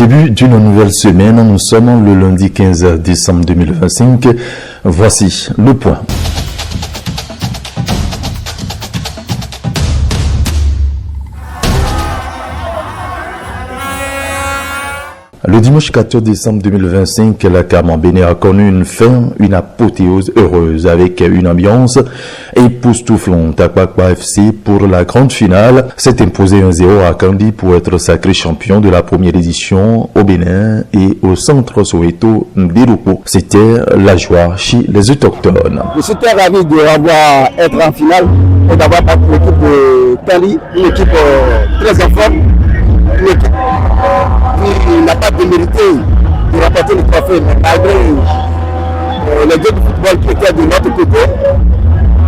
Début d'une nouvelle semaine, nous sommes le lundi 15 décembre 2025. Voici le point. Le dimanche 14 décembre 2025, la CAM en Bénin a connu une apothéose heureuse avec une ambiance époustouflante. Akpakpa FC pour la grande finale s'est imposé 1-0 à Kandi pour être sacré champion de la première édition au Bénin et au centre Soweto Ndirupo. C'était la joie chez les autochtones. Je suis très ravi d'être en finale et d'avoir battu l'équipe de Kandi, une équipe très en forme. Une équipe qui n'a pas démérité de remporter le trophée, mais malgré les deux du football qui étaient de notre côté,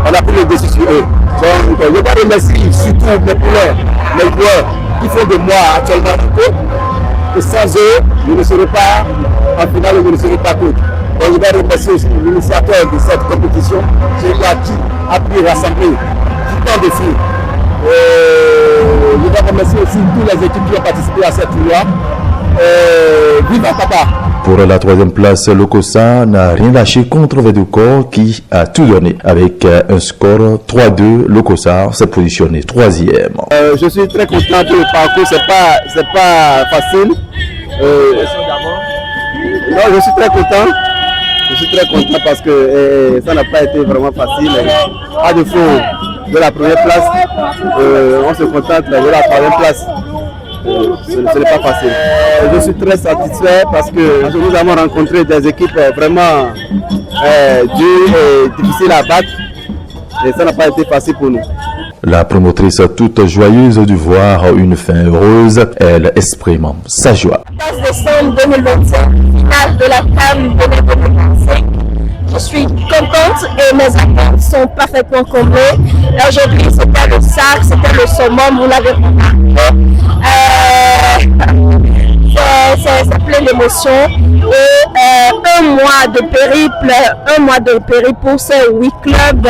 on a pris le dessus sur eux. Donc, je dois remercier surtout les joueurs qui font de moi actuellement un coach. Et sans eux, je ne serai pas en finale, je ne serai pas coach. Donc, je dois remercier aussi l'initiateur de cette compétition, celui-là qui a pu rassembler tout temps de filles. Je dois remercier aussi toutes les équipes qui ont participé à cette tournoi. Vive Papa! Pour la troisième place, Lokossa n'a rien lâché contre Vedukor qui a tout donné. Avec un score 3-2, Lokossa s'est positionné troisième. Je suis très content de le parcours, c'est pas facile. Non, je suis très content. Je suis très content parce que ça n'a pas été vraiment facile. À défaut de la première place, on se contente de la troisième place. Ce n'est pas facile. Je suis très satisfait parce que nous avons rencontré des équipes vraiment dures et difficiles à battre. Et ça n'a pas été facile pour nous. La promotrice toute joyeuse de voir une fin heureuse, elle exprime sa joie. 15 décembre 2025, finale de la CAM 2025. Je suis contente et mes attentes sont parfaitement comblées. Aujourd'hui, c'était le sac, c'était le summum, vous l'avez remarqué. C'est plein d'émotions. Et un mois de périple pour ces 8 clubs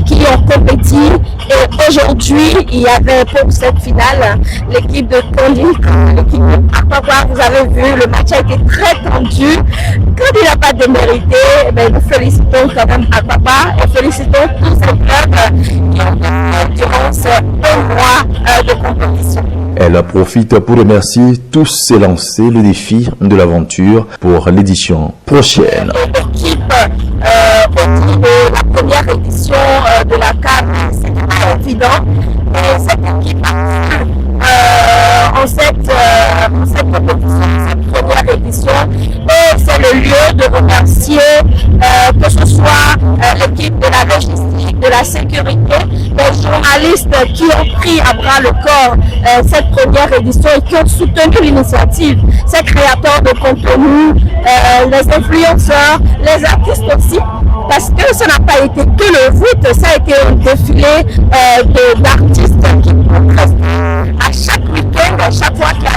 qui ont compéti. Et aujourd'hui, il y avait pour cette finale l'équipe de Kandi, l'équipe de Akpakpa. Vous avez vu, le match a été très tendu. Quand il n'a pas démérité, nous félicitons quand même Akpakpa et félicitons tous ces clubs qui ont durant ces 1 mois de compétition. Elle profite pour remercier tous ces lancés le défi de l'aventure pour l'édition prochaine. L'équipe au de la première édition de la CAM, c'est pas évident, mais cette équipe en cette compétition, cette première édition, et c'est le lieu de remercier que ce soit l'équipe de la logistique, de la sécurité, les journalistes qui ont pris à bras le corps cette première édition et qui ont soutenu l'initiative, ces créateurs de contenu, les influenceurs, les artistes aussi, parce que ça n'a pas été que le foot, ça a été un défilé d'artistes qui restent à chaque week-end, à chaque fois qu'il y a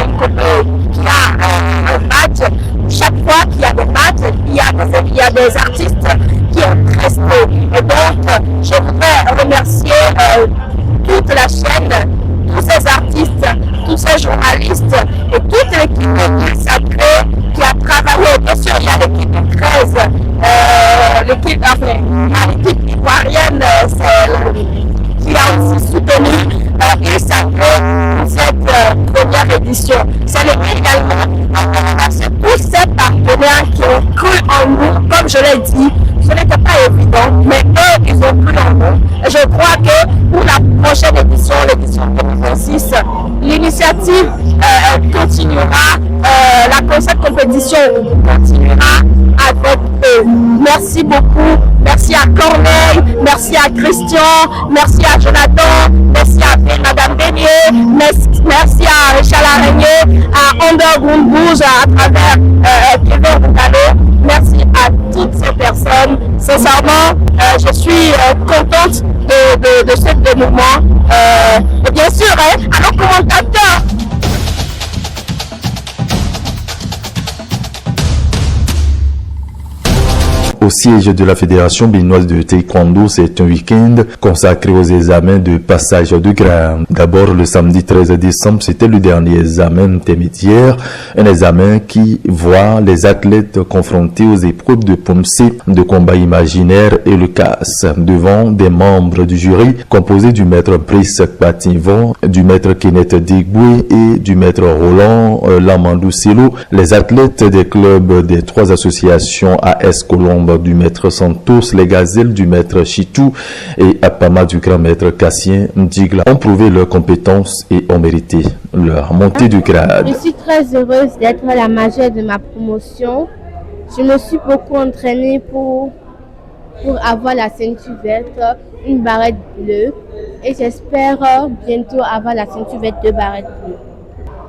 un match, chaque fois qu'il y a des matchs, il y a des artistes qui ont resté. Et donc, je voudrais remercier toute la chaîne, tous ces artistes, tous ces journalistes et toute l'équipe sacrée qui a travaillé. Bien sûr, il y a l'équipe de 13, l'équipe ivoirienne qui a aussi soutenu et sacré cette première édition. C'est également tous ces partenaires qui ont cru en nous, comme je l'ai dit. Ce n'était pas évident, mais eux, ils ont cru en nous. Et je crois que pour la prochaine édition, l'édition 2026, l'initiative continuera, cette compétition continuera avec eux. Merci beaucoup. Merci à Corneille, merci à Christian, merci à Jonathan, merci à Madame Beignet, merci à Richard Araignée, à Underground Bouge, à travers Kevin Boukalo. Merci à toutes ces personnes. Sincèrement, je suis contente de ce dénouement. Et bien sûr, à nos commentateurs. Au siège de la Fédération béninoise de taekwondo, c'est un week-end consacré aux examens de passage de grade. D'abord, le samedi 13 décembre, c'était le dernier examen intermédiaire, un examen qui voit les athlètes confrontés aux épreuves de POMC, de combat imaginaire et le CAS, devant des membres du jury composés du maître Brice Pativon, du maître Kenneth Digwe et du maître Roland Lamandou Selo. Les athlètes des clubs des trois associations AS Colombe du maître Santos, les Gazelles du maître Chitou et Apama du grand maître Cassien Ndigla ont prouvé leurs compétences et ont mérité leur montée du grade. Je suis très heureuse d'être la majeure de ma promotion. Je me suis beaucoup entraînée pour avoir la ceinture verte, une barrette bleue et j'espère bientôt avoir la ceinture verte, 2 barrettes bleues.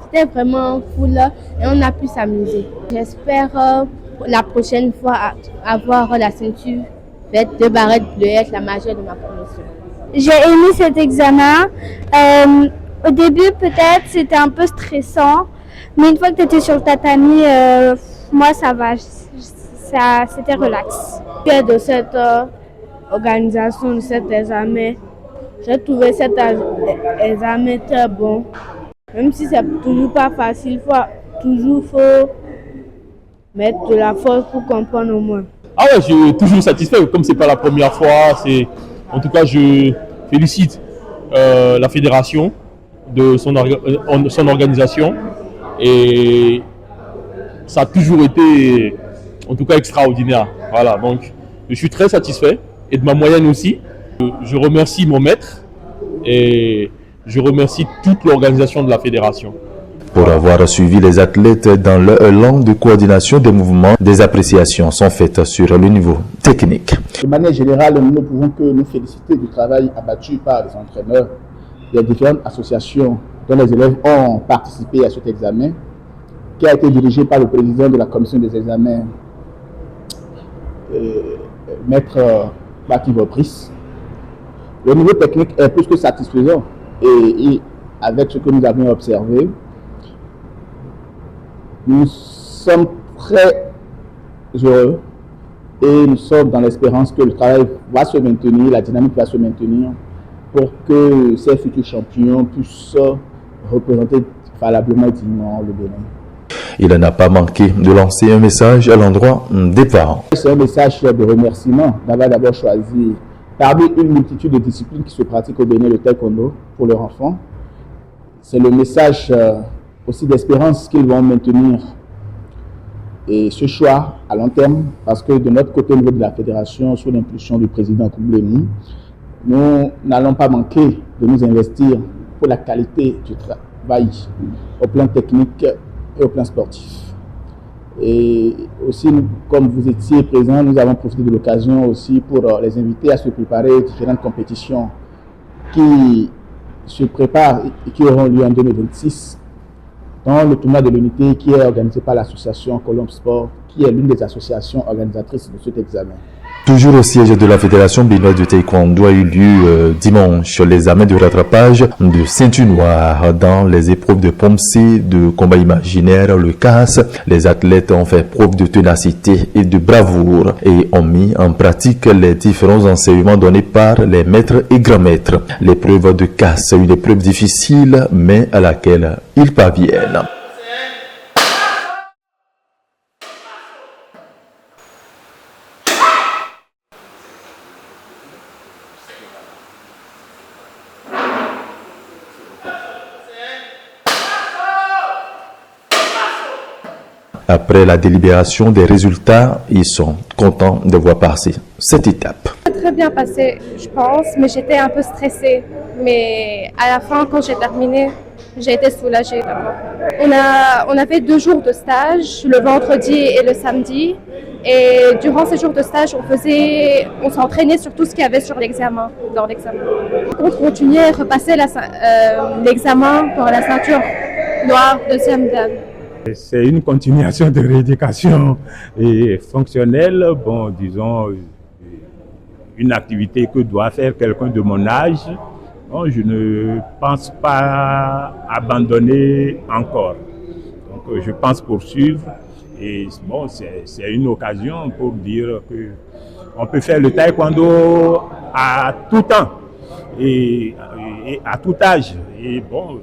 C'était vraiment cool et on a pu s'amuser. J'espère la prochaine fois avoir la ceinture verte, 2 barrettes bleues et être la majeure de ma promotion. J'ai aimé cet examen. Au début, peut-être, c'était un peu stressant. Mais une fois que tu étais sur le tatami, moi, ça va. C'était relax. De cette organisation de cet examen, j'ai trouvé cet examen très bon. Même si c'est toujours pas facile, faut mettre de la force pour comprendre au moins. Ah ouais, je suis toujours satisfait. Comme c'est pas la première fois, en tout cas, je félicite la fédération de son organisation et ça a toujours été, en tout cas, extraordinaire. Voilà, donc je suis très satisfait et de ma moyenne aussi. Je remercie mon maître et je remercie toute l'organisation de la fédération. Pour avoir suivi les athlètes dans leur langue de coordination des mouvements, des appréciations sont faites sur le niveau technique. De manière générale, nous ne pouvons que nous féliciter du travail abattu par les entraîneurs des différentes associations dont les élèves ont participé à cet examen, qui a été dirigé par le président de la commission des examens, maître Pativon Brice. Le niveau technique est plus que satisfaisant et avec ce que nous avons observé, nous sommes très heureux et nous sommes dans l'espérance que le travail va se maintenir, la dynamique va se maintenir pour que ces futurs champions puissent représenter valablement et dignement le Bénin. Il n'a pas manqué de lancer un message à l'endroit des parents. C'est un message de remerciement d'avoir d'abord choisi parmi une multitude de disciplines qui se pratiquent au Bénin le taekwondo pour leurs enfants. C'est le message aussi d'espérance qu'ils vont maintenir et ce choix à long terme, parce que de notre côté, au niveau de la fédération, sous l'impulsion du président Koubleni, nous n'allons pas manquer de nous investir pour la qualité du travail au plan technique et au plan sportif. Et aussi, comme vous étiez présents, nous avons profité de l'occasion aussi pour les inviter à se préparer aux différentes compétitions qui se préparent et qui auront lieu en 2026. Dans le tournoi de l'unité qui est organisé par l'association Colombe Sport, qui est l'une des associations organisatrices de cet examen. Toujours au siège de la Fédération béninoise de taekwondo a eu lieu dimanche l'examen de rattrapage de ceinture noire dans les épreuves de POMC, de combat imaginaire, le CAS. Les athlètes ont fait preuve de ténacité et de bravoure et ont mis en pratique les différents enseignements donnés par les maîtres et grands-maîtres. L'épreuve de CAS est une épreuve difficile mais à laquelle ils parviennent. Après la délibération des résultats, ils sont contents de voir passer cette étape. Très bien passé, je pense, mais j'étais un peu stressée. Mais à la fin, quand j'ai terminé, j'ai été soulagée. On a fait 2 jours de stage, le vendredi et le samedi. Et durant ces jours de stage, on s'entraînait sur tout ce qu'il y avait sur l'examen, dans l'examen. On continuait à repasser l'examen pour la ceinture noire, 2e dan. C'est une continuation de rééducation et fonctionnelle, bon, disons, une activité que doit faire quelqu'un de mon âge. Bon, je ne pense pas abandonner encore. Donc, je pense poursuivre Et bon, c'est une occasion pour dire qu'on peut faire le taekwondo à tout temps et à tout âge. Et bon,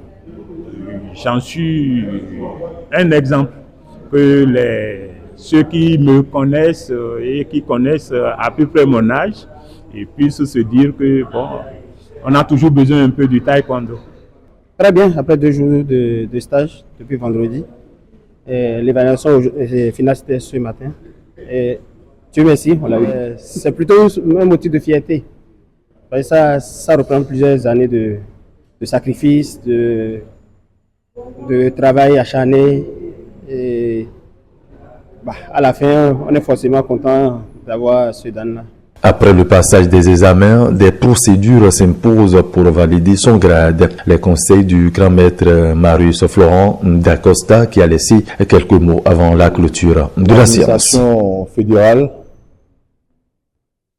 j'en suis un exemple que ceux qui me connaissent et qui connaissent à peu près mon âge et puissent se dire que bon, on a toujours besoin un peu du taekwondo. Très bien, après 2 jours de stage depuis vendredi. L'évaluation finale c'était ce matin. Et Dieu merci, on l'a eu. C'est plutôt un motif de fierté. Ça reprend plusieurs années de sacrifice, de travail acharné. Et à la fin, on est forcément content d'avoir ce dan-là. Après le passage des examens, des procédures s'imposent pour valider son grade. Les conseils du grand maître Marius Florent d'Acosta qui a laissé quelques mots avant la clôture de la séance. L'administration fédérale,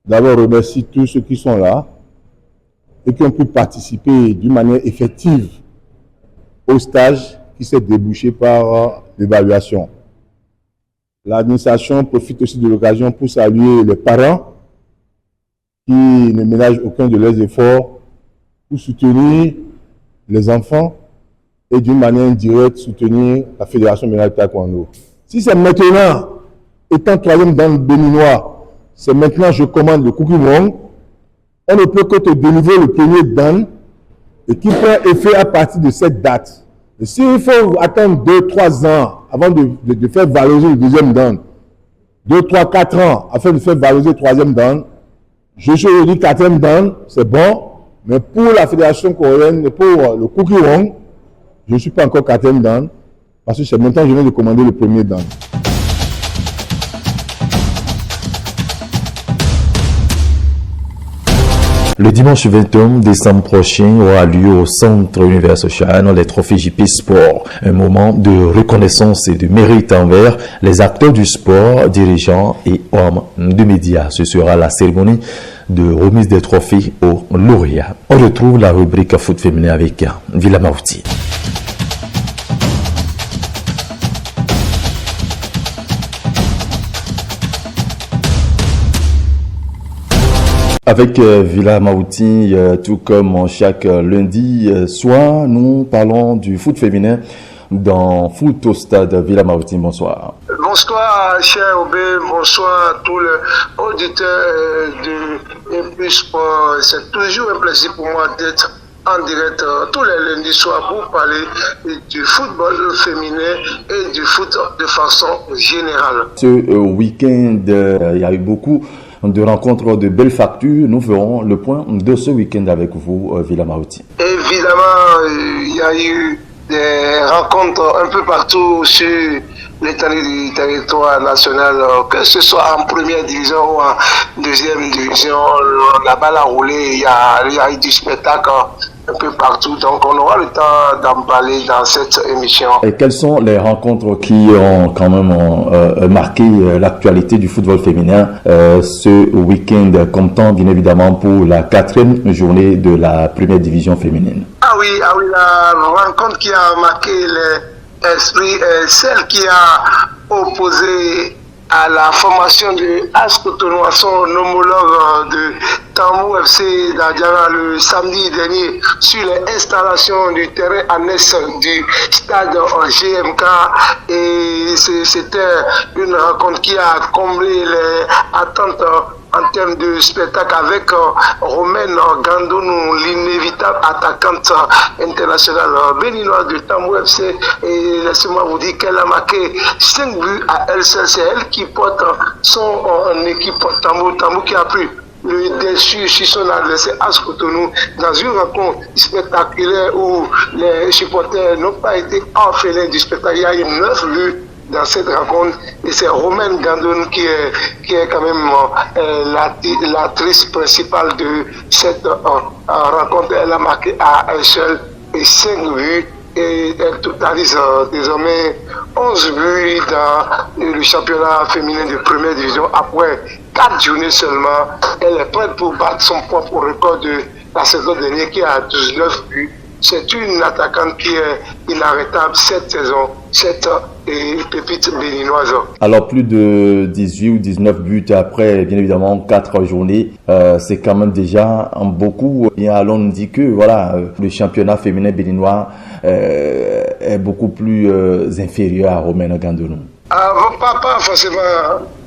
d'abord remercie tous ceux qui sont là et qui ont pu participer d'une manière effective au stage qui s'est débouché par l'évaluation. L'administration profite aussi de l'occasion pour saluer les parents qui ne ménagent aucun de leurs efforts pour soutenir les enfants et d'une manière indirecte soutenir la Fédération Béninoise de Taekwondo. Si c'est maintenant, étant 3e dan béninois, c'est maintenant je commande le Kuki Wong, on ne peut que te délivrer le premier dan et qui prend effet à partir de cette date. Et s'il faut attendre 2-3 ans avant de faire valoriser le 2e dan, 2, 3, 4 ans afin de faire valoriser le 3e dan, je suis dit 4e dan, c'est bon, mais pour la Fédération coréenne, pour le Kuki Wong, je ne suis pas encore 4e dan, parce que c'est maintenant que je viens de commander le premier dan. Le dimanche 21 décembre prochain aura lieu au Centre Univers Chan les trophées JP Sport, un moment de reconnaissance et de mérite envers les acteurs du sport, dirigeants et hommes de médias. Ce sera la cérémonie de remise des trophées aux lauréats. On retrouve la rubrique foot féminin avec Villa Mauti. Avec Villa Mauti, tout comme chaque lundi soir, nous parlons du foot féminin dans Foot au Stade. Villa Mauti, bonsoir. Bonsoir, cher Aubé, bonsoir à tous les auditeurs de Plus Sport. C'est toujours un plaisir pour moi d'être en direct tous les lundis soirs pour parler du football féminin et du foot de façon générale. Ce week-end, il y a eu beaucoup de rencontres de belles factures. Nous ferons le point de ce week-end avec vous, Villa Mauti. Évidemment, il y a eu des rencontres un peu partout sur l'étendue du territoire national, que ce soit en première division ou en deuxième division. La balle a roulé, il y a eu du spectacle un peu partout, donc on aura le temps d'en parler dans cette émission. Et quelles sont les rencontres qui ont quand même marqué l'actualité du football féminin ce week-end, comptant bien évidemment pour la 4e journée de la première division féminine? Ah oui, la rencontre qui a marqué l'esprit, celle qui a opposé à la formation de AS Cotonou à son homologue de Tambou FC d'Adjara le samedi dernier sur les installations du terrain annexe du stade GMK, et c'était une rencontre qui a comblé les attentes en termes de spectacle avec Romaine Gandonou, l'inévitable attaquante internationale béninoise de Tambou FC. Et laissez-moi vous dire qu'elle a marqué 5 buts à elle seule. C'est elle qui porte son équipe Tambou qui a pris le dessus sur son adversaire AS Cotonou dans une rencontre spectaculaire où les supporters n'ont pas été orphelins du spectacle. Il y a eu 9 buts dans cette rencontre, et c'est Romaine Gandonou qui est quand même l'actrice principale de cette rencontre. Elle a marqué à elle seule 5 buts et elle totalise désormais 11 buts dans le championnat féminin de première division. Après 4 journées seulement, elle est prête pour battre son propre record de la saison dernière qui a 19 buts c'est une attaquante qui est inarrêtable cette saison, cette pépite béninoise. Alors plus de 18 ou 19 buts après, bien évidemment, 4 journées, c'est quand même déjà beaucoup. Et alors on dit que voilà, le championnat féminin béninois est beaucoup plus inférieur à Romaine Gandonou. Pas forcément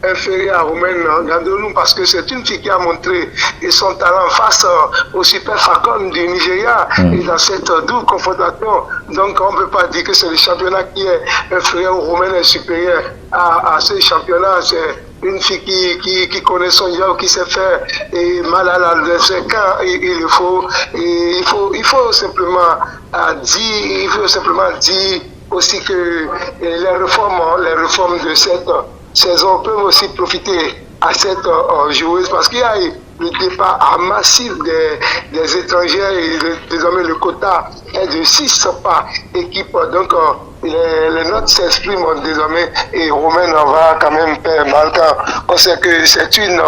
inférieur à Romaine Gandonou parce que c'est une fille qui a montré son talent face au Super Falcons du Nigeria et dans cette double confrontation. Donc on ne peut pas dire que c'est le championnat qui est inférieur ou Romaine est supérieur à ce championnat. C'est une fille qui connaît son job, qui sait faire et mal à l'adversaire quand il le faut. Et il faut simplement dire aussi que les réformes de cette saison peuvent aussi profiter à cette joueuse parce qu'il y a le départ massif des étrangers et désormais le quota est de 6 par équipe. Donc les notes s'expriment désormais et Romaine va quand même faire mal car on sait que c'est une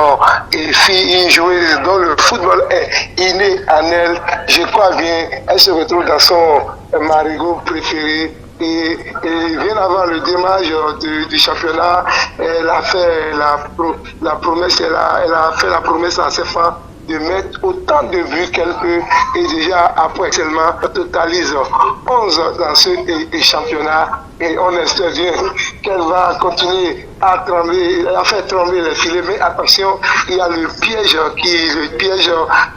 fille, une joueuse dont le football est inné en elle. Je crois bien, elle se retrouve dans son marigot préféré. Et bien avant le démarrage du championnat, elle a fait la promesse, elle a fait la promesse à ses fans de mettre autant de buts qu'elle peut et déjà après seulement elle totalise 11 dans ce championnat et on espère bien qu'elle va continuer à faire trembler les filets. Mais attention, il y a le piège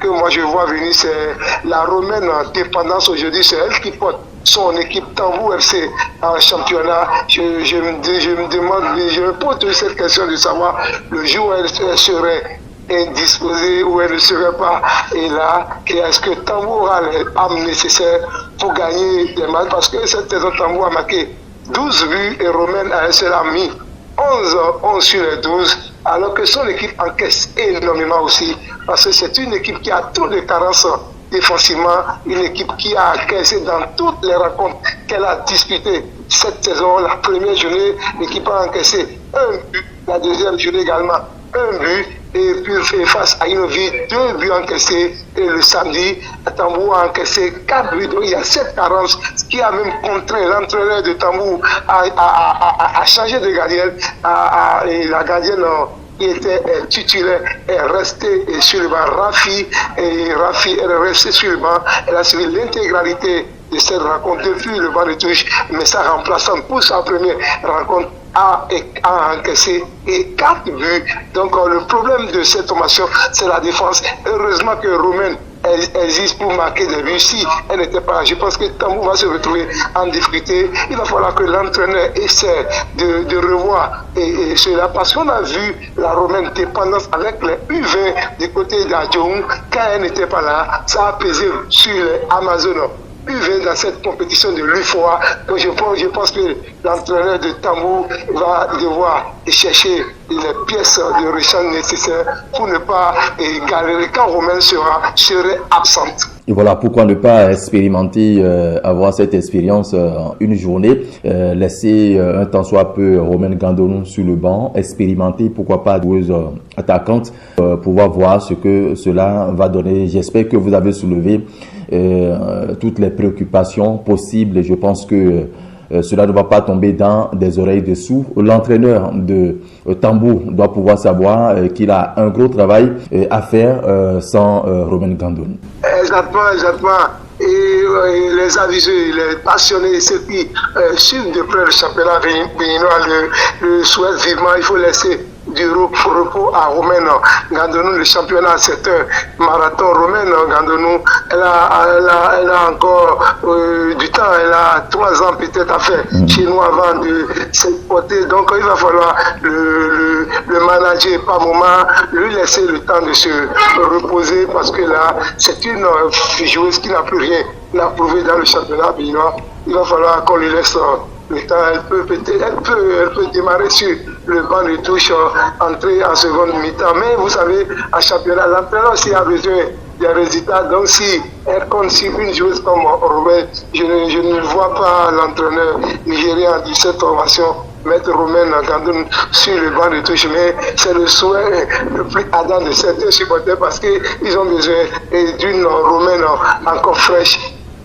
que moi je vois venir, c'est la Romaine dépendance aujourd'hui, c'est elle qui porte son équipe Tambou FC en championnat. Je me demande, je me pose cette question de savoir le jour où elle serait indisposée ou elle ne serait pas et là, est-ce que Tambou aura les armes nécessaires pour gagner des matchs parce que cette saison Tambou a marqué 12 buts et Romaine a un seul ami 11 sur les 12 alors que son équipe encaisse énormément aussi parce que c'est une équipe qui a trop de carences défensivement, une équipe qui a encaissé dans toutes les rencontres qu'elle a disputées cette saison. La première journée, l'équipe a encaissé 1 but, la deuxième journée également 1 but, et puis face à Inovi, 2 buts encaissés, et le samedi, Tambou a encaissé 4 buts, donc il y a cette carence, ce qui a même contraint l'entraîneur de Tambou à changer de gardienne, et la gardienne qui était titulaire est restée sur le banc. Rafi est restée sur le banc. Elle a suivi l'intégralité de cette rencontre depuis le banc de touche, mais sa remplaçante pour sa première rencontre a encaissé 4 buts. Donc le problème de cette formation, c'est la défense. Heureusement que Romaine existe pour marquer des buts. Si elle n'était pas là, je pense que Tambou va se retrouver en difficulté. Il va falloir que l'entraîneur essaie de revoir et cela parce qu'on a vu la Romaine dépendance avec les U20 du côté d'Adjoum. Quand elle n'était pas là, ça a pesé sur les Amazones U20 dans cette compétition de l'UFOA. Donc je pense que l'entraîneur de Tambou va devoir chercher les pièces de rechange nécessaires pour ne pas galérer quand Romaine serait absente. Et voilà, pourquoi ne pas expérimenter, avoir cette expérience en une journée, laisser un temps soit peu Romaine Gandonou sur le banc, expérimenter, pourquoi pas joueuse attaquante, pouvoir voir ce que cela va donner. J'espère que vous avez soulevé toutes les préoccupations possibles et je pense que cela ne va pas tomber dans des oreilles de sourds. L'entraîneur de Tambou doit pouvoir savoir qu'il a un gros travail à faire sans Romaine Gandonou. Exactement. Et les avisés, les passionnés, ceux qui suivent de près le championnat béninois le souhaitent vivement. Il faut laisser du repos à Romaine Gandonou. Le championnat, c'est un marathon. Romaine Gandonou, elle a encore du temps, elle a 3 ans peut-être à faire chez nous avant de s'exporter. Donc il va falloir le manager par moment, lui laisser le temps de se reposer parce que là, c'est une joueuse qui n'a plus rien à prouver dans le championnat béninois. Il va falloir qu'on lui laisse le temps. Elle peut démarrer sur le banc de touche, entrer en seconde mi-temps. Mais vous savez, en championnat, l'entraîneur aussi a besoin des résultats. Donc si elle compte sur une joueuse comme Robert, je ne vois pas l'entraîneur nigérien de cette formation mettre Romaine Gandonou sur le banc de touche, mais c'est le souhait le plus ardent de certains supporters parce qu'ils ont besoin d'une Romaine encore fraîche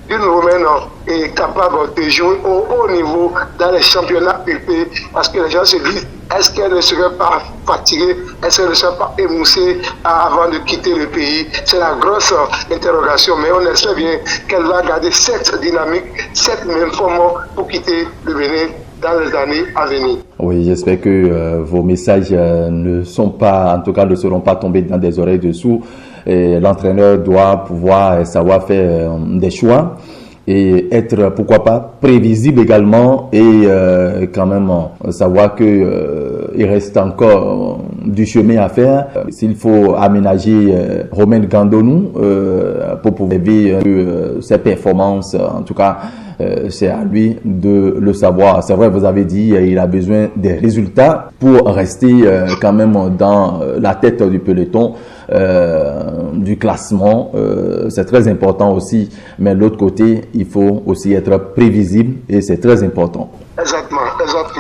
d'une Roumaine est capable de jouer au haut niveau dans les championnats UP, parce que les gens se disent, est-ce qu'elle ne serait pas fatiguée, est-ce qu'elle ne serait pas émoussée avant de quitter le pays? C'est la grosse interrogation, mais on espère bien qu'elle va garder cette dynamique, cette même forme pour quitter le Bénin dans les années à venir. Oui, j'espère que vos messages ne seront pas tombés dans des oreilles de sourds. L'entraîneur doit pouvoir savoir faire des choix et être, pourquoi pas, prévisible également, et quand même savoir que il reste encore du chemin à faire. S'il faut aménager Romain Gandonou pour pouvoir vivre ses performances, en tout cas, c'est à lui de le savoir. C'est vrai, vous avez dit, il a besoin des résultats pour rester quand même dans la tête du peloton, du classement. C'est très important aussi, mais de l'autre côté, il faut aussi être prévisible, et c'est très important. Exactement.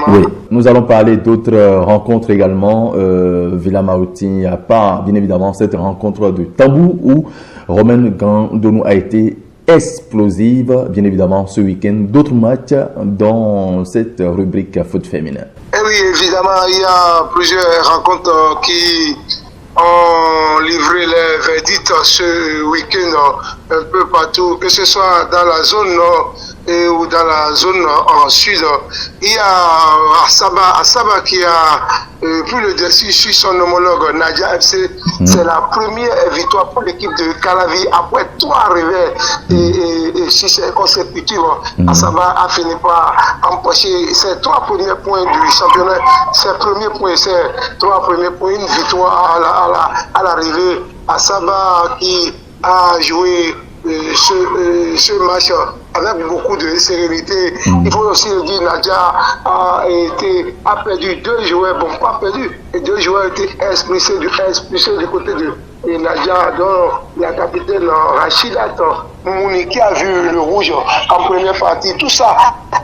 Oui, nous allons parler d'autres rencontres également. Villa Maouti, à part bien évidemment cette rencontre de Tambou où Romain Gandonou a été explosive, bien évidemment, ce week-end. D'autres matchs dans cette rubrique foot féminin. Et oui, évidemment, il y a plusieurs rencontres qui ont livré les verdicts ce week-end un peu partout, que ce soit dans la zone nord ou dans la zone en sud. Il y a Asaba qui a pris le dessus sur son homologue Nadia FC. C'est la première victoire pour l'équipe de Calavi après 3 revers et 6 consécutifs. Asaba a fini par empocher ses 3 premiers points du championnat. Ses 3 premiers points, une victoire à l'arrivée. Asaba qui a joué ce match avec beaucoup de sérénité. Il faut aussi le dire, Nadia a perdu 2 joueurs, bon pas perdu, et 2 joueurs étaient expulsés du côté de Nadia, dont la capitaine Rachidat Mouni qui a vu le rouge en première partie. Tout ça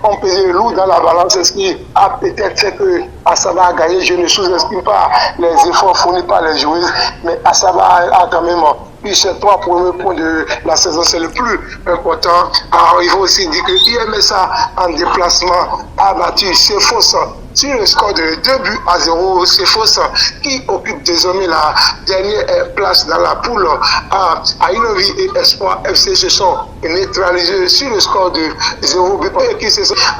on pesait lourd dans la balance, ce qui a peut-être fait que Asaba a gagné. Je ne sous-estime pas les efforts fournis par les joueuses, mais Asaba a quand même eu ces 3 premiers points de la saison, c'est le plus important. Alors, il faut aussi dire que IMSA en déplacement a battu Cefos sur le score de 2-0. Cefos qui occupe désormais la dernière place dans la poule à Inovi et Espoir FC se sont neutralisés sur le score de 0 but. Qui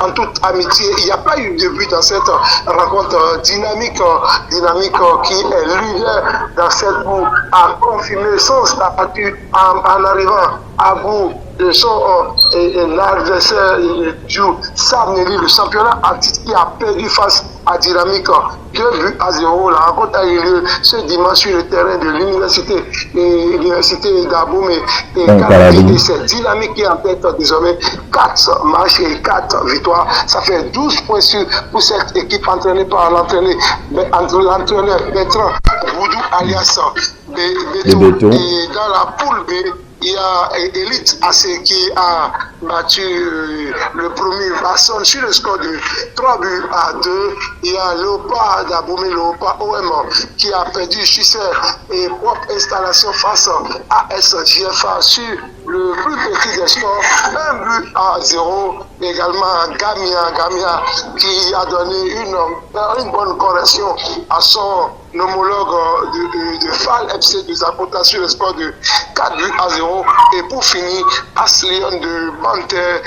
en toute amitié, il n'y a pas eu de but dans cette rencontre dynamique qui est leader dans cette poule, a confirmé son statut en arrivant à bout de son adversaire du Samneli, le championnat en titre, qui a perdu face à Dynamique 2-0. La rencontre a eu lieu ce dimanche sur le terrain de l'université d'Aboumé et Calavi. C'est Dynamique qui est en tête désormais, 4 matchs et 4 victoires. Ça fait 12 points pour cette équipe entraînée par l'entraîneur Bertrand Boudou alias Beto. Et dans la poule B, il y a Elite AC qui a battu le premier Vasson sur le score de 3-2. Il y a Léopard d'Aboumé, Léopard OM qui a perdu sur ses propres installations face à SGFA sur le plus petit des scores, 1-0. Également Gamia qui a donné une bonne correction à son homologue de FAL FC de Zapota sur le score de 4-0. Et pour finir, Aslion de Banter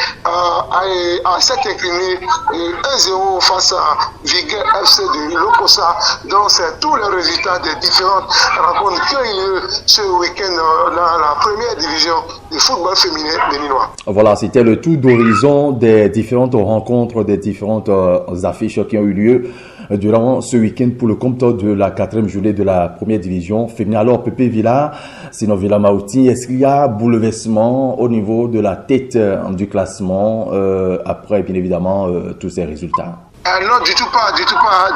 s'est incliné 1-0 face à Viguer FC de Lokosa. Donc c'est tous les résultats des différentes rencontres qui ont eu lieu ce week-end dans la première division du football féminin béninois. Voilà, c'était le tour d'horizon des différentes rencontres, des différentes affiches qui ont eu lieu durant ce week-end pour le compte de la 4e journée de la première division féminine. Alors, Pépé Villa, sinon Villa Maouti, est-ce qu'il y a bouleversement au niveau de la tête du classement après, bien évidemment, tous ces résultats? Non, du tout pas.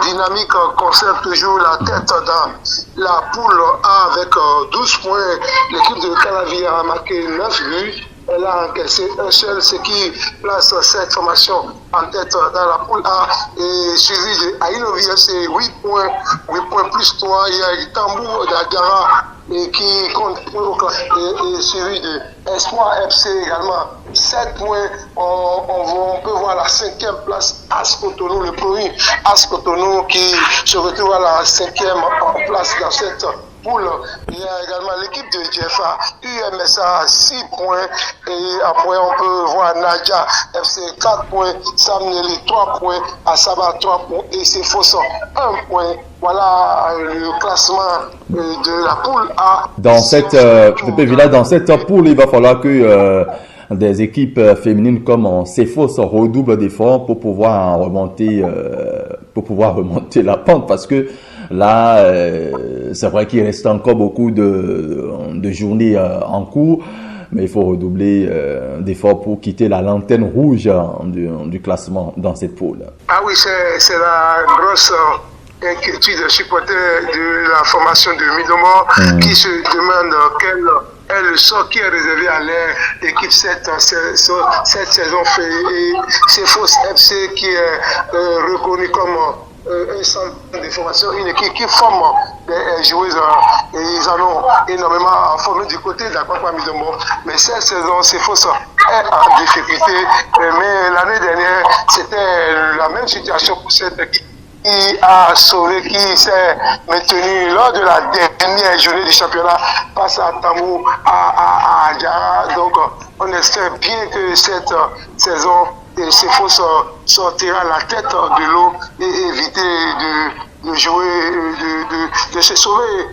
Dynamique conserve toujours la tête dans la poule A avec 12 points. L'équipe de Calavi a marqué 9 buts. Elle a encaissé un seul, ce qui place cette formation en tête dans la poule A, et suivi de Ainovi FC, 8 points plus 3. Il y a Tambour d'Agara qui compte pour et suivi de Espoir FC également, 7 points. On peut voir la 5e place, AS Cotonou, le premier AS Cotonou qui se retrouve à la 5e place dans cette poule. Il y a également l'équipe de JFA, UMSA 6 points, et après on peut voir Nadia FC 4 points, Samneli 3 points, Asaba 3 points et Sefosso 1 point. Voilà le classement de la poule A. Dans cette poule, il va falloir que des équipes féminines comme Cefos redoublent d'efforts pour pouvoir remonter la pente, parce que là, c'est vrai qu'il reste encore beaucoup de journées en cours, mais il faut redoubler d'efforts pour quitter la lanterne rouge du classement dans cette poule. Ah oui, c'est la grosse inquiétude des supporters de la formation de Midomor qui se demandent quel est le sort qui est réservé à leur équipe cette saison. Et c'est Fos FC qui est reconnu comme un centre de formation, une équipe qui forme des joueuses, et ils en ont énormément formé du côté d'Akwakwa Midomor. Mais cette saison, c'est Fos est en difficulté. Mais l'année dernière, c'était la même situation pour cette équipe qui a sauvé, qui s'est maintenu lors de la dernière journée du championnat face à Tamou, à Adjara. Donc, on espère bien que cette saison, Cefos sortira la tête de l'eau et éviter de jouer, de se sauver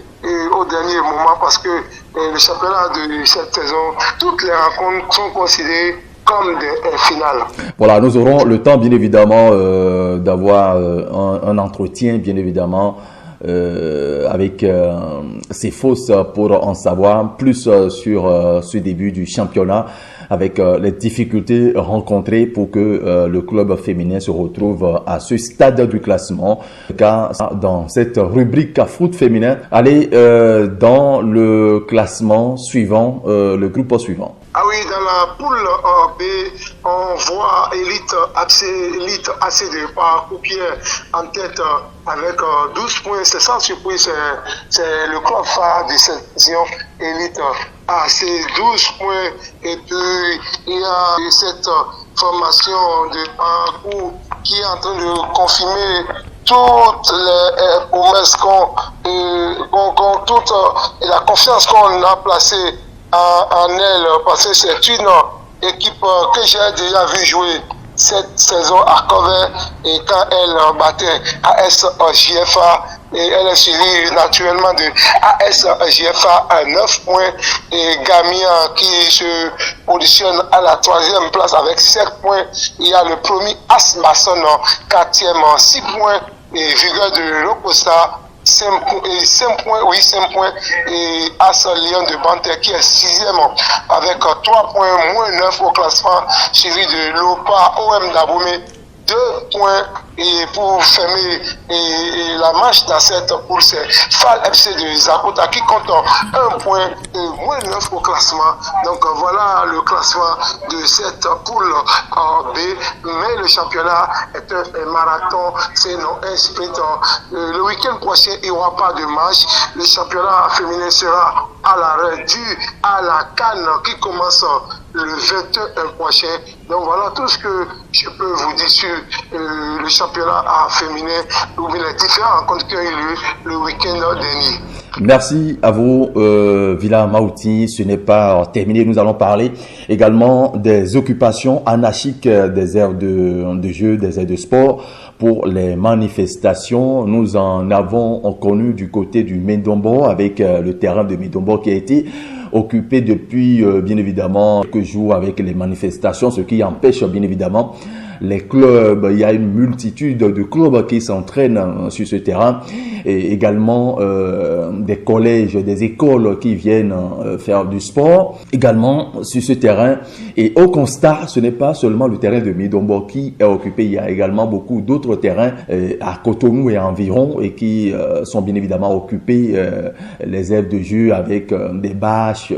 au dernier moment, parce que le championnat de cette saison, toutes les rencontres sont considérées comme des finales. Voilà, nous aurons le temps, bien évidemment, d'avoir un entretien, bien évidemment, avec Cefos pour en savoir plus sur ce début du championnat, avec les difficultés rencontrées pour que le club féminin se retrouve à ce stade du classement. Car dans cette rubrique foot féminin, allez dans le classement suivant, le groupe suivant. Ah oui, dans la poule B, on voit Elite ACD par Coupière en tête avec 12 points. C'est sans surprise, c'est le club phare de cette saison, Elite AC, 12 points. Et puis, il y a cette formation de parcours qui est en train de confirmer toutes les promesses toute la confiance qu'on a placée en elle, parce que c'est une équipe que j'ai déjà vu jouer cette saison à Cover, et quand elle battait AS-JFA, et elle est suivie naturellement de AS-JFA à 9 points, et Gamia qui se positionne à la 3e place avec 7 points. Il y a le premier AS-Masson 4e 6 points, et Vigueur de Locosa 5 points, et As Lyon de Banter qui est 6e avec 3 points, moins 9 au classement, suivi de Lopa OM d'Aboumé, 2 points. Et pour fermer la manche dans cette poule, c'est Fal FC de Zakota qui compte 1 point et moins 9 au classement. Donc voilà le classement de cette poule en B. Mais le championnat est un marathon, c'est non un sprint. Le week-end prochain, il n'y aura pas de match. Le championnat féminin sera à l'arrêt dû à la CAN qui commence le 21 prochain. Donc voilà tout ce que je peux vous dire sur le championnat féminin ou bien les différentes rencontres qui ont eu lieu le week-end dernier. Merci à vous, Villa Maouti. Ce n'est pas terminé. Nous allons parler également des occupations anarchiques des aires de jeu, des aires de sport pour les manifestations. Nous en avons connu du côté du Médombo avec le terrain de Médombo qui a été occupé depuis bien évidemment quelques jours avec les manifestations, ce qui empêche bien évidemment les clubs. Il y a une multitude de clubs qui s'entraînent sur ce terrain et également des collèges, des écoles qui viennent faire du sport également sur ce terrain. Et au constat, ce n'est pas seulement le terrain de Midombo qui est occupé, il y a également beaucoup d'autres terrains à Cotonou et environ et qui sont bien évidemment occupés, les aires de jeu avec des bâches,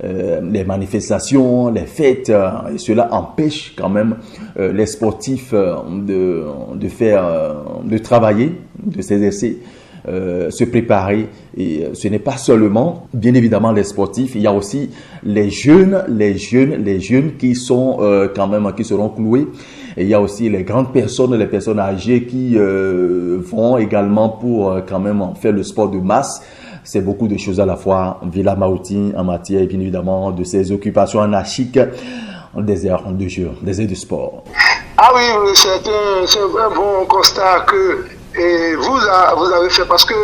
les manifestations, les fêtes, et cela empêche quand même les sportifs de travailler, de s'exercer, se préparer. Et ce n'est pas seulement, bien évidemment, les sportifs, il y a aussi les jeunes qui sont quand même, qui seront cloués. Et il y a aussi les grandes personnes, les personnes âgées qui vont également pour quand même faire le sport de masse. C'est beaucoup de choses à la fois. Villa Maouti en matière, bien évidemment, de ses occupations anarchiques, des aires de jeu, des aires de sport. Ah oui, c'est un bon constat que vous avez fait, parce que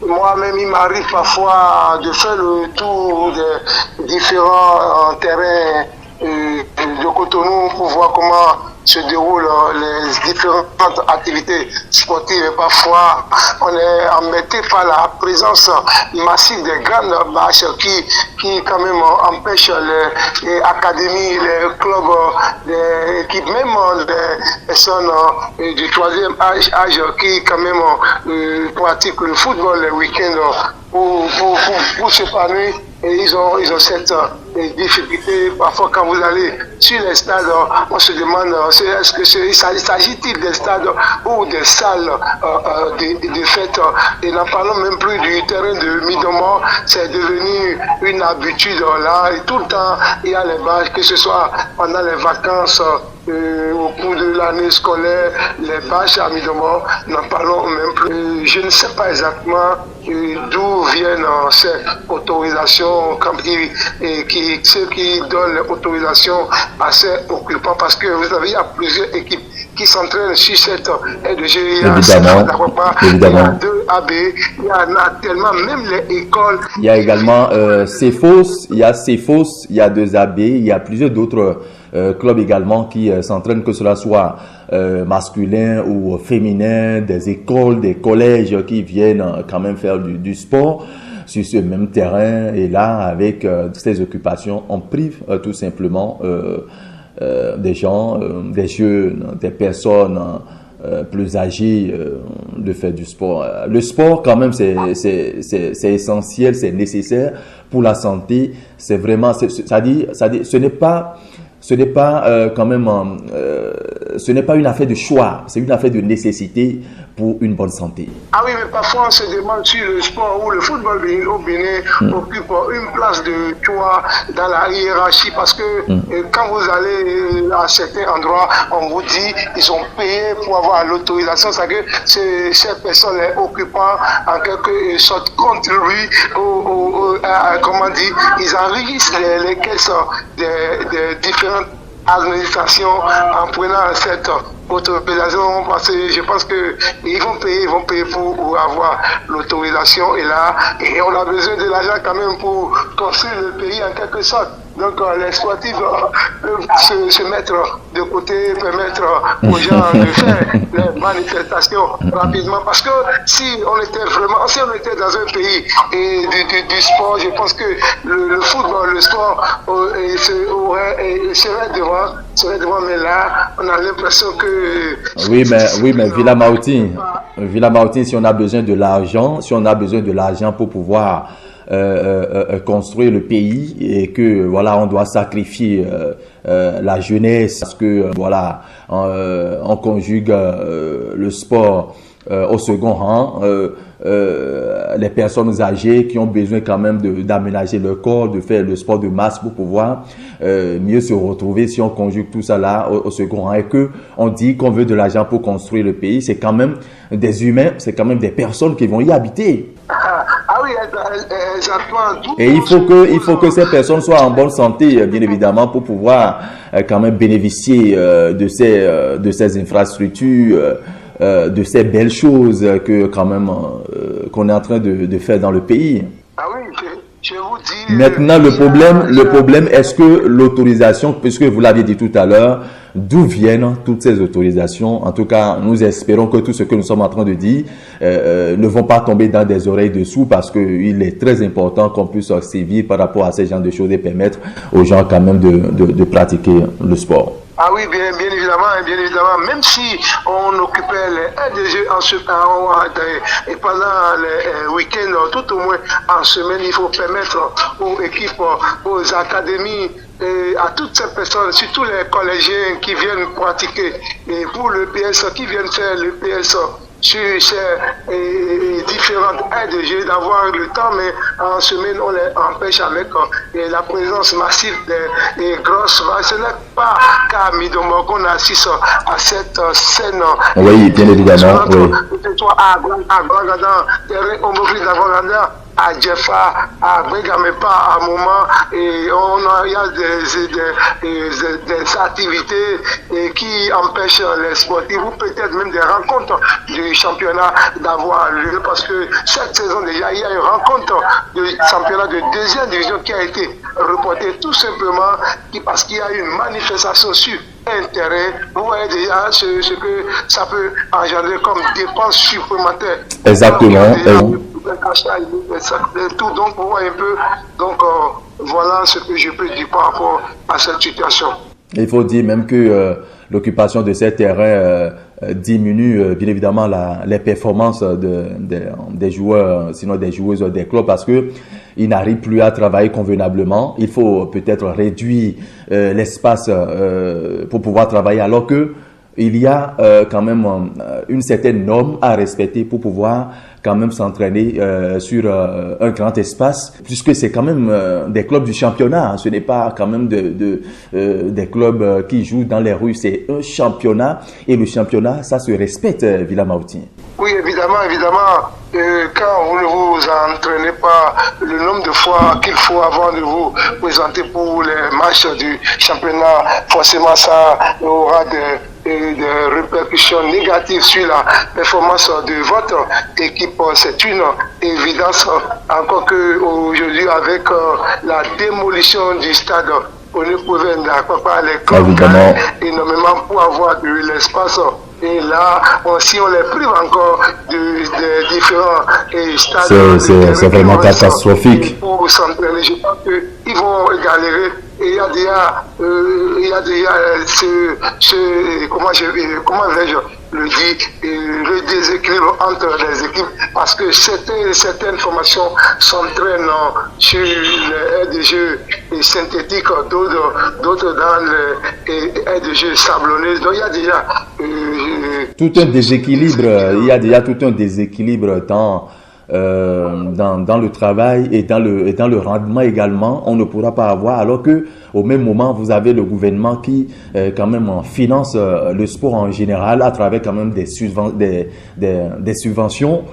moi-même, il m'arrive parfois de faire le tour des différents terrains de Cotonou pour voir comment se déroulent les différentes activités sportives. Et parfois, on est embêté par la présence massive des grandes bâches qui quand même empêchent les académies, les clubs, les équipes, même les personnes du troisième âge qui quand même pratiquent le football les week-ends pour s'épanouir. Et ils ont cette difficulté. Parfois, quand vous allez sur les stades, on se demande est-ce que s'agit-il des stades ou des salles de fête. Et n'en parlons même plus du terrain de Midombo. C'est devenu une habitude là. Et tout le temps, il y a les bâches, que ce soit pendant les vacances, au cours de l'année scolaire, les bâches à Midombo, n'en parlons même plus. Je ne sais pas exactement d'où viennent ces autorisations, ceux qui donnent les autorisations assez occupants, parce que vous savez, il y a plusieurs équipes qui s'entraînent sur cette aide de jeu. Il y a deux AB, il y en a tellement, même les écoles. Il y a également CEFOS, il y a 2 AB, il y a plusieurs d'autres clubs également qui s'entraînent, que cela soit masculin ou féminin, des écoles, des collèges qui viennent quand même faire du sport sur ce même terrain. Et là, avec ces occupations, on prive tout simplement des gens, des jeunes, des personnes plus âgées de faire du sport. Le sport, quand même, c'est essentiel, c'est nécessaire pour la santé. C'est vraiment, ce n'est pas quand même, ce n'est pas une affaire de choix, c'est une affaire de nécessité pour une bonne santé. Ah oui, mais parfois on se demande si le sport ou le football au Bénin occupe une place de choix dans la hiérarchie, parce que quand vous allez à certains endroits, on vous dit ils ont payé pour avoir l'autorisation, c'est que ces personnes, les occupants, en quelque sorte contribuent comment dire, ils enrichissent les caisses des différentes administrations en prenant cette autorisation, parce que je pense que ils vont payer pour avoir l'autorisation, et là, on a besoin de l'argent quand même pour construire le pays en quelque sorte. Donc les sportifs peuvent se mettre de côté, permettre aux gens de faire les manifestations rapidement, parce que si on était dans un pays du sport, je pense que le football, le sport serait devant, mais là on a l'impression que oui, mais Villa Maouti, si on a besoin de l'argent, pour pouvoir construire le pays, et que voilà, on doit sacrifier la jeunesse, parce que voilà, on conjugue le sport au second rang, les personnes âgées qui ont besoin quand même d'aménager leur corps, de faire le sport de masse pour pouvoir mieux se retrouver. Si on conjugue tout ça là au second rang, et que on dit qu'on veut de l'argent pour construire le pays, c'est quand même des humains, c'est quand même des personnes qui vont y habiter. Ah oui, exactement. Et il faut que ces personnes soient en bonne santé, bien évidemment, pour pouvoir quand même bénéficier de ces infrastructures, de ces belles choses que quand même qu'on est en train de faire dans le pays. Ah oui, Je vous dis. Maintenant, le problème, est-ce que l'autorisation, puisque vous l'aviez dit tout à l'heure, d'où viennent toutes ces autorisations? En tout cas, nous espérons que tout ce que nous sommes en train de dire ne vont pas tomber dans des oreilles dessous, parce qu'il est très important qu'on puisse sévir par rapport à ces genres de choses et permettre aux gens quand même de pratiquer le sport. Ah oui, bien évidemment, même si on occupait les jeux en ce temps et pendant les week-ends, tout au moins en semaine, il faut permettre aux équipes, aux académies, et à toutes ces personnes, surtout les collégiens qui viennent pratiquer, et pour le PS, qui viennent faire le PS sur ces différentes aides de jeu, d'avoir le temps, mais en semaine on les empêche avec la présence massive des grosses vagues. Ce n'est pas qu'à Midombo qu'on assiste à cette scène. Oui, bien évidemment. Oui. À Grand-Gadan, terrain homophobe d'Avant-Gadan, à Jeffa, à Bregamepa, à un moment, et il y a des activités qui empêchent les sportifs, ou peut-être même des rencontres du championnat d'avoir lieu, parce que cette saison déjà, il y a une rencontre du championnat de deuxième division qui a été reportée tout simplement parce qu'il y a une manifestation sur intérêt. Vous voyez déjà ce que ça peut engendrer comme dépenses supplémentaires. Exactement. Tout, donc on voit un peu. Donc voilà ce que je peux dire par rapport à cette situation. Il faut dire même que l'occupation de ces terrains diminue bien évidemment les performances des joueurs, sinon des joueuses des clubs, parce que ils n'arrivent plus à travailler convenablement. Il faut peut-être réduire l'espace pour pouvoir travailler, alors que il y a quand même une certaine norme à respecter pour pouvoir quand même s'entraîner sur un grand espace, puisque c'est quand même des clubs du championnat. Ce n'est pas quand même des clubs qui jouent dans les rues. C'est un championnat, et le championnat, ça se respecte, Villa Maouti. Oui, évidemment. Quand vous ne vous entraînez pas le nombre de fois qu'il faut avant de vous présenter pour les matchs du championnat, forcément ça aura des répercussions négatives sur la performance de votre équipe. C'est une évidence, encore qu'aujourd'hui, avec la démolition du stade, on ne pouvait pas les clubs énormément pour avoir de l'espace. Et là, si on les prive encore de différents stades, c'est vraiment catastrophique. Pour s'entraîner, je pense qu'ils vont galérer. Et il y a déjà comment vais-je le dire, le déséquilibre entre les équipes, parce que certaines formations s'entraînent sur les aides de jeu synthétiques, d'autres dans les aides de jeu sablonneuses. Donc il y a déjà tout un déséquilibre. Il y a déjà tout un déséquilibre dans le travail et dans le rendement également. On ne pourra pas avoir, alors que au même moment vous avez le gouvernement qui quand même finance le sport en général à travers quand même des subventions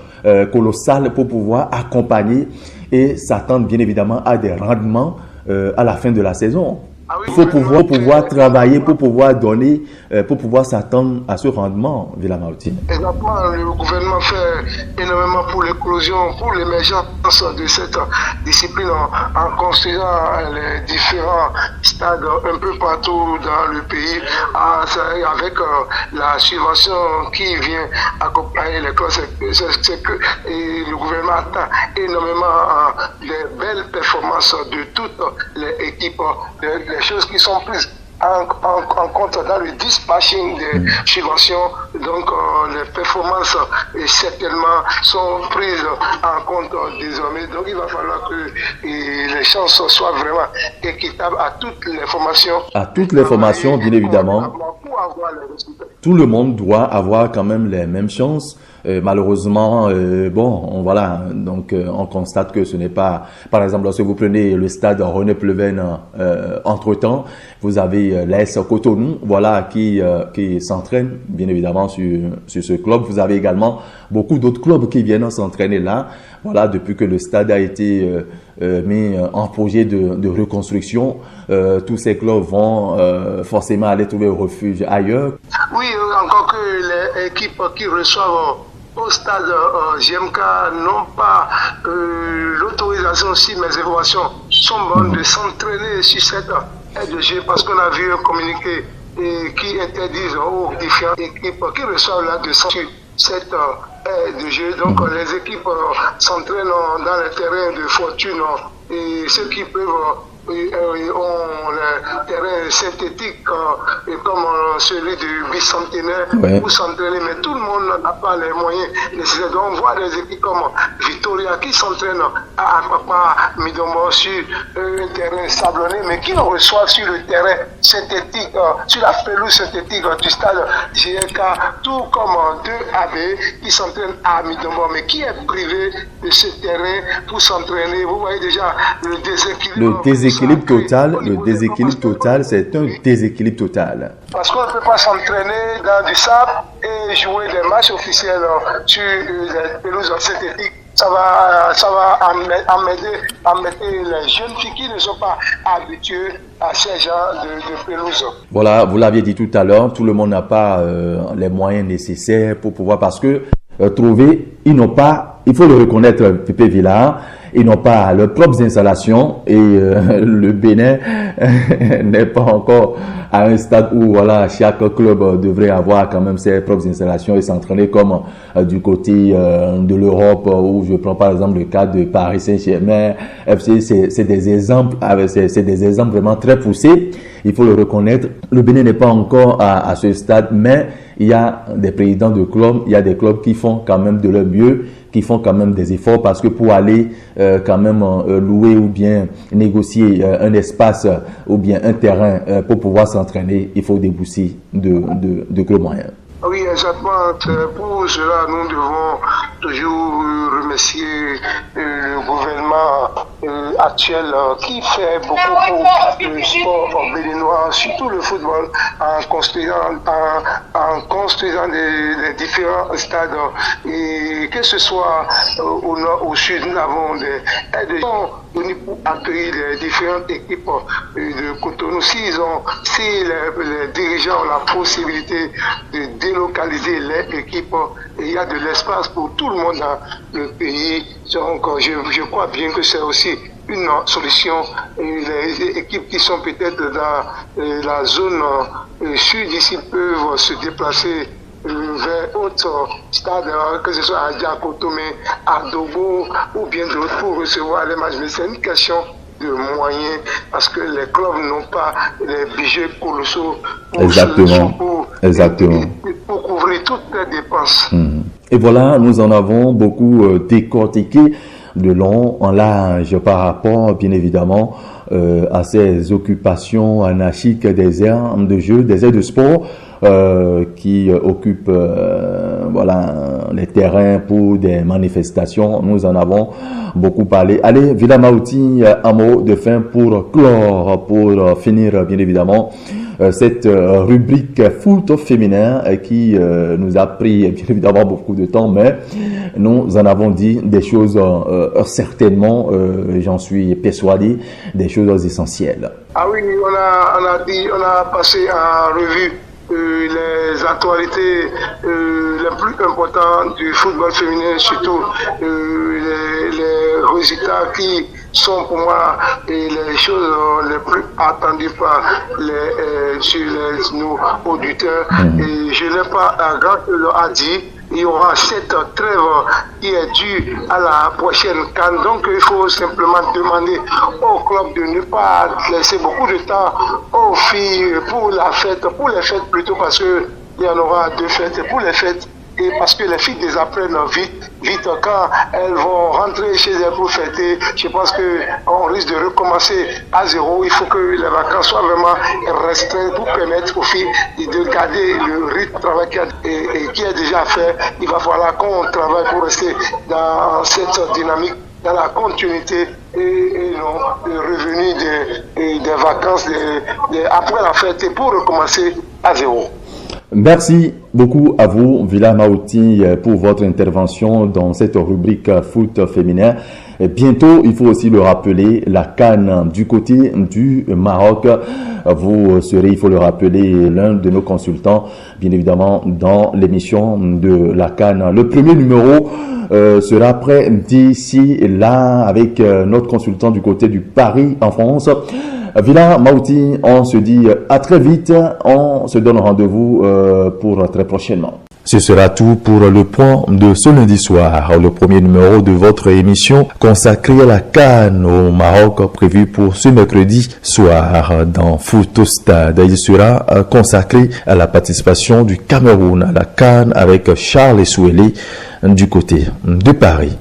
colossales pour pouvoir accompagner et s'attendre bien évidemment à des rendements à la fin de la saison. Il faut pouvoir travailler, pour pouvoir donner, pour pouvoir s'attendre à ce rendement, Villa Maouti. Exactement, le gouvernement fait énormément pour l'éclosion, pour l'émergence de cette discipline en construisant les différents stades un peu partout dans le pays, avec la subvention qui vient accompagner les classes. C'est que le gouvernement attend énormément des belles performances de toutes les équipes, les choses qui sont prises en compte dans le dispatching des subventions. Donc les performances certainement sont prises en compte désormais. Donc il va falloir que les chances soient vraiment équitables à toutes les formations. À toutes les formations, bien évidemment. Tout le monde doit avoir quand même les mêmes chances. Malheureusement, voilà, donc on constate que ce n'est pas, par exemple, lorsque vous prenez le stade René Pleven entre-temps, vous avez l'AS Cotonou, voilà, qui s'entraîne bien évidemment sur ce club. Vous avez également beaucoup d'autres clubs qui viennent s'entraîner là, voilà, depuis que le stade a été mis en projet de reconstruction. Tous ces clubs vont forcément aller trouver refuge ailleurs. Oui, encore que les équipes qui reçoivent au stade GMK n'ont pas l'autorisation, si mes informations sont bonnes, de s'entraîner sur cette aide de jeu parce qu'on a vu un communiqué qui interdisent aux différentes équipes qui reçoivent la descente sur cette aide de jeu. Donc les équipes s'entraînent dans les terrains de fortune et ceux qui peuvent ont les terrains synthétiques comme celui du bicentenaire pour s'entraîner, mais tout le monde n'a pas les moyens nécessaires. Donc on voit des équipes comme Victoria qui s'entraînent à Papa Midombo sur un terrain sablonné, mais qui nous reçoivent sur le terrain synthétique, sur la pelouse synthétique du stade GLK, tout comme 2AB qui s'entraînent à Midombo, mais qui est privé de ce terrain pour s'entraîner. Vous voyez déjà le déséquilibre. Le déséquilibre total, c'est un déséquilibre total. Parce qu'on ne peut pas s'entraîner dans du sable et jouer des matchs officiels sur les pelouses synthétiques. Ça va amener les jeunes filles qui ne sont pas habituées à ces genres de pelouse. Voilà, vous l'aviez dit tout à l'heure, tout le monde n'a pas les moyens nécessaires pour pouvoir, parce que ils n'ont pas, il faut le reconnaître, Pépé Villard, ils n'ont pas leurs propres installations et le Bénin n'est pas encore à un stade où voilà, chaque club devrait avoir quand même ses propres installations et s'entraîner comme du côté de l'Europe, où je prends par exemple le cas de Paris Saint-Germain, FC, c'est des exemples vraiment très poussés. Il faut le reconnaître. Le Bénin n'est pas encore à ce stade, mais il y a des présidents de clubs, il y a des clubs qui font quand même de leur mieux, qui font quand même des efforts, parce que pour aller quand même louer ou bien négocier un espace ou bien un terrain pour pouvoir s'entraîner, il faut débourser de gros moyens. Oui, exactement. Pour cela, nous devons toujours remercier le gouvernement actuel qui fait beaucoup pour le sport béninois, surtout le football, en construisant des différents stades. Et que ce soit au nord, au sud, nous avons des aides pour accueillir les différentes équipes de Cotonou. Si les dirigeants ont la possibilité de délocaliser les équipes, il y a de l'espace pour tout le monde dans le pays. Donc je crois bien que c'est aussi une solution. Les équipes qui sont peut-être dans la zone sud ici peuvent se déplacer vers autres stades, que ce soit à Diakotomé, à Dogo ou bien d'autres pour recevoir les matchs. Mais c'est une question de moyens parce que les clubs n'ont pas les budgets colossaux pour couvrir toutes les dépenses. Et voilà, nous en avons beaucoup décortiqué de long en large par rapport, bien évidemment, à ces occupations anarchiques des aires de jeu, des aires de sport qui occupent les terrains pour des manifestations. Nous en avons beaucoup parlé. Allez, Villa Maouti, un mot de fin pour clore, pour finir, bien évidemment, cette rubrique foot féminin qui nous a pris bien évidemment beaucoup de temps, mais nous en avons dit des choses certainement, j'en suis persuadé, des choses essentielles. Ah oui, on a passé en revue les actualités les plus importantes du football féminin, surtout les résultats qui sont pour moi les choses les plus attendues par nos auditeurs. Et je n'ai pas grand-chose à dire. Il y aura cette trêve qui est due à la prochaine CAN. Donc il faut simplement demander au club de ne pas laisser beaucoup de temps aux filles pour les fêtes plutôt, parce qu'il y en aura 2 fêtes pour les fêtes. Et parce que les filles désapprennent vite quand elles vont rentrer chez elles pour fêter. Je pense qu'on risque de recommencer à zéro. Il faut que les vacances soient vraiment restreintes pour permettre aux filles de garder le rythme de travail qui est déjà fait. Il va falloir qu'on travaille pour rester dans cette dynamique, dans la continuité et non le revenu des vacances après la fête et pour recommencer à zéro. Merci beaucoup à vous, Villa Maouti, pour votre intervention dans cette rubrique foot féminin. Et bientôt, il faut aussi le rappeler, la CAN du côté du Maroc. Vous serez, il faut le rappeler, l'un de nos consultants, bien évidemment, dans l'émission de la CAN. Le premier numéro sera prêt d'ici là avec notre consultant du côté du Paris en France. Villa Mauti, on se dit à très vite. On se donne rendez-vous pour très prochainement. Ce sera tout pour le point de ce lundi soir, le premier numéro de votre émission consacré à la CAN au Maroc, prévu pour ce mercredi soir dans Foot au Stade. Il sera consacré à la participation du Cameroun à la CAN avec Charles Essouélé du côté de Paris.